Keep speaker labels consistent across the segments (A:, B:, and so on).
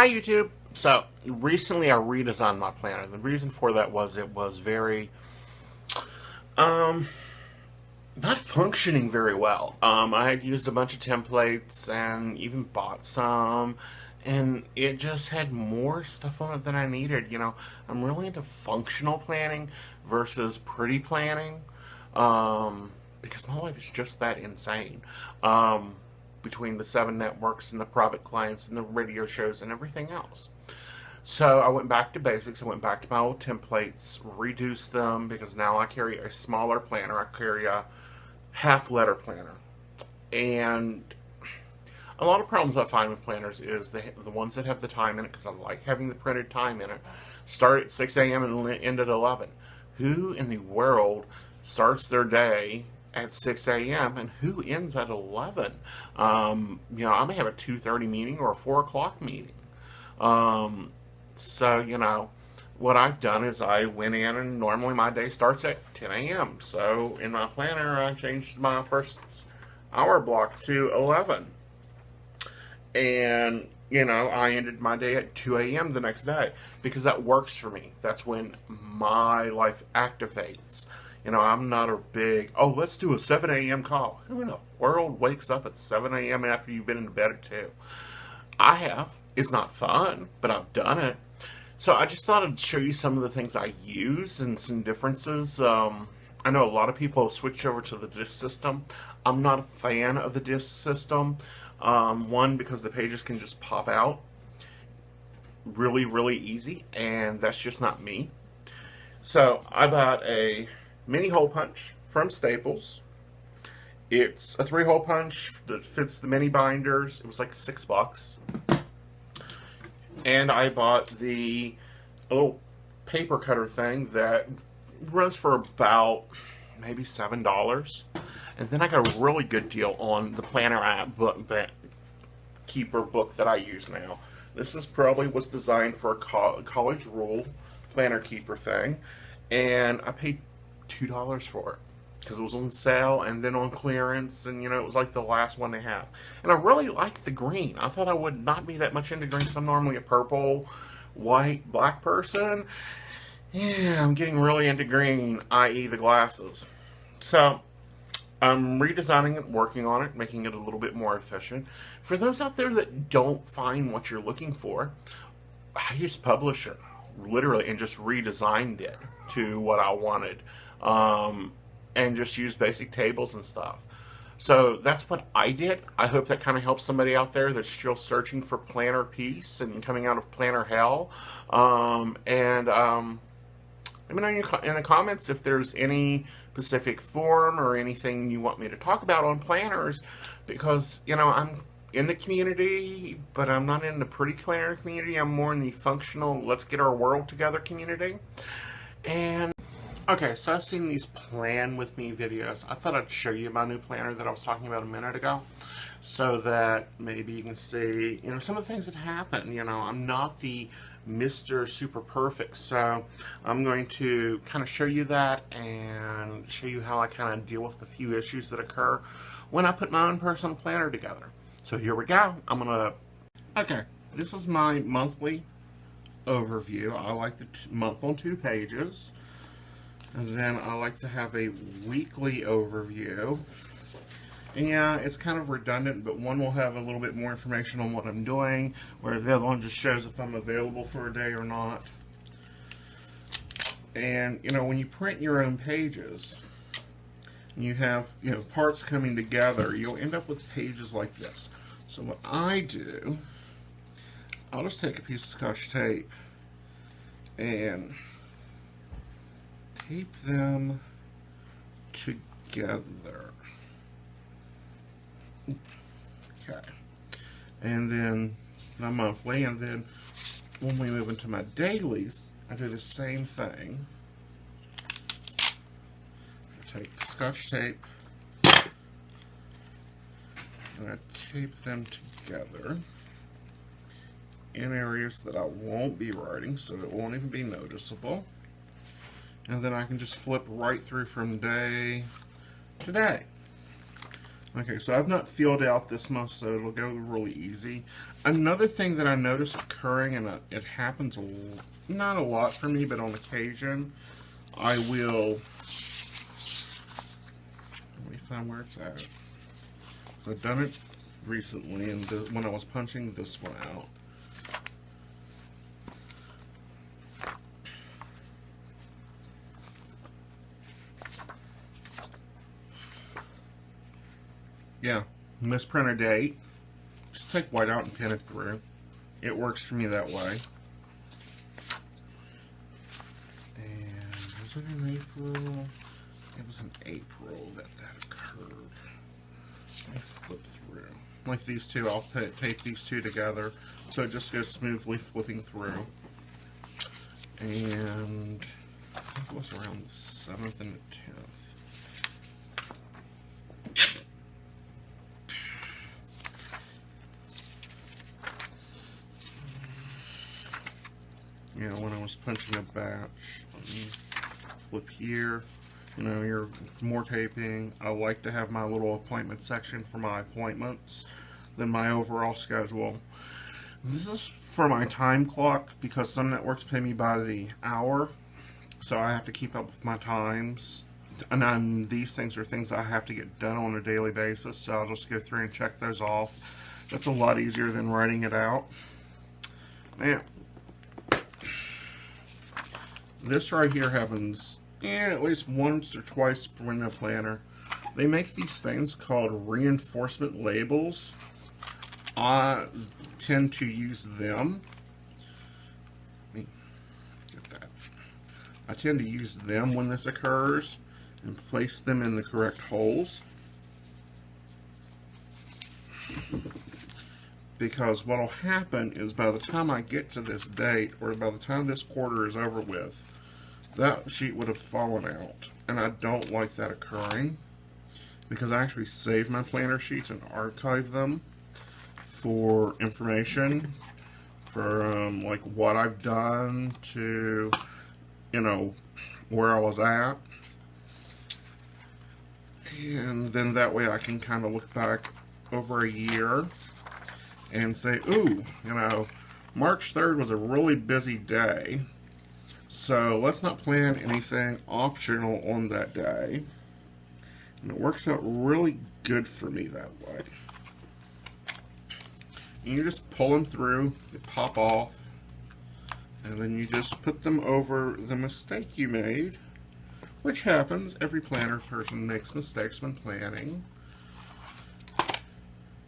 A: Hi YouTube. So recently I redesigned my planner. The reason for that was it was very um not functioning very well. I had used a bunch of templates and even bought some, and it just had more stuff on it than I needed. I'm really into functional planning versus pretty planning, because my life is just that insane. Between the 7 networks and the private clients and the radio shows and everything else. So I went back to basics. I went back to my old templates, reduced them because now I carry a smaller planner. I carry a half letter planner. And a lot of problems I find with planners is the ones that have the time in it, because I like having the printed time in it, start at 6 a.m. and end at 11. Who in the world starts their day at 6 a.m. and who ends at 11? I may have a 2:30 meeting or a 4 o'clock meeting. So, what I've done is I went in, and normally my day starts at 10 a.m. So in my planner, I changed my first hour block to 11. And, I ended my day at 2 a.m. the next day because that works for me. That's when my life activates. I'm not a big, let's do a 7 a.m. call. Who in the world wakes up at 7 a.m. after you've been in bed at 2? I have. It's not fun, but I've done it. So I just thought I'd show you some of the things I use and some differences. I know a lot of people have switched over to the disk system. I'm not a fan of the disk system. One, because the pages can just pop out really, really easy, and that's just not me. So I bought a mini hole punch from Staples. It's a 3-hole punch that fits the mini binders. It was like $6. And I bought the little paper cutter thing that runs for about maybe $7. And then I got a really good deal on the planner app keeper book that I use now. This is probably was designed for a college rule planner keeper thing. And I paid $2 for it because it was on sale and then on clearance, and it was like the last one they have. And I really liked the green. I thought I would not be that much into green because I'm normally a purple, white, black person. Yeah, I'm getting really into green, i.e. the glasses. So I'm redesigning it, working on it, making it a little bit more efficient. For those out there that don't find what you're looking for, I used Publisher, literally, and just redesigned it to what I wanted. And just use basic tables and stuff. So that's what I did. I hope that kind of helps somebody out there that's still searching for planner peace and coming out of planner hell. Let me know in the comments if there's any specific forum or anything you want me to talk about on planners, because I'm in the community, but I'm not in the pretty planner community. I'm more in the functional, let's get our world together community. And okay, so I've seen these plan with me videos. I thought I'd show you my new planner that I was talking about a minute ago, so that maybe you can see, some of the things that happen. I'm not the Mr. Super Perfect, so I'm going to kind of show you that and show you how I kind of deal with a few issues that occur when I put my own personal planner together. So here we go. Okay, this is my monthly overview. I like the month on 2 pages. And then I like to have a weekly overview. And yeah, it's kind of redundant, but one will have a little bit more information on what I'm doing, where the other one just shows if I'm available for a day or not. And, when you print your own pages, you have, parts coming together, you'll end up with pages like this. So what I do, I'll just take a piece of Scotch tape and tape them together. Okay. And then my monthly, and then when we move into my dailies, I do the same thing. I take the Scotch tape and I tape them together in areas that I won't be writing, so it won't even be noticeable. And then I can just flip right through from day to day. Okay, so I've not filled out this much, so it'll go really easy. Another thing that I notice occurring, and it happens not a lot for me, but on occasion, I will. Let me find where it's at. So I've done it recently, and when I was punching this one out. Yeah, misprint a date. Just take white out and pin it through. It works for me that way. And was it in April? It was in April that occurred. I flip through. Like these two, I'll tape these two together so it just goes smoothly flipping through. And I think it was around the 7th and the 10th. You know, when I was punching a batch, let me flip here. You know, you're more taping. I like to have my little appointment section for my appointments than my overall schedule. This is for my time clock because some networks pay me by the hour, so I have to keep up with my times. And these things are things I have to get done on a daily basis, so I'll just go through and check those off. That's a lot easier than writing it out. Now, this right here happens at least once or twice per window planner. They make these things called reinforcement labels. I tend to use them. Let me get that. I tend to use them when this occurs and place them in the correct holes. Because what will happen is by the time I get to this date, or by the time this quarter is over with, that sheet would have fallen out. And I don't like that occurring, because I actually save my planner sheets and archive them for information, for like what I've done to, you know, where I was at. And then that way I can kind of look back over a year and say, ooh, you know, March 3rd was a really busy day, so let's not plan anything optional on that day. And it works out really good for me that way. And you just pull them through, they pop off, and then you just put them over the mistake you made, which happens. Every planner person makes mistakes when planning.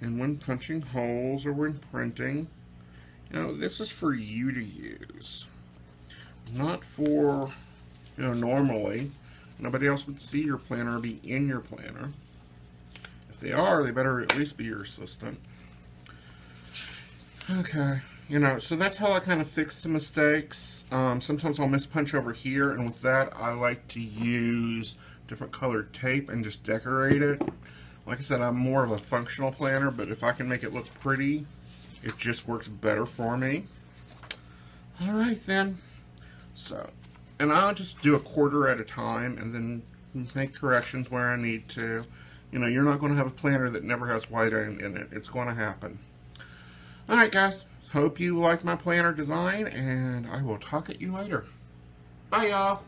A: And when punching holes or when printing, you know, this is for you to use. Not for, you know, normally. Nobody else would see your planner or be in your planner. If they are, they better at least be your assistant. Okay, you know, so that's how I kind of fix the mistakes. Sometimes I'll mispunch over here, and with that, I like to use different colored tape and just decorate it. Like I said, I'm more of a functional planner, but if I can make it look pretty, it just works better for me. Alright then. So, and I'll just do a quarter at a time and then make corrections where I need to. You know, you're not going to have a planner that never has white in it. It's going to happen. Alright guys, hope you like my planner design, and I will talk at you later. Bye y'all.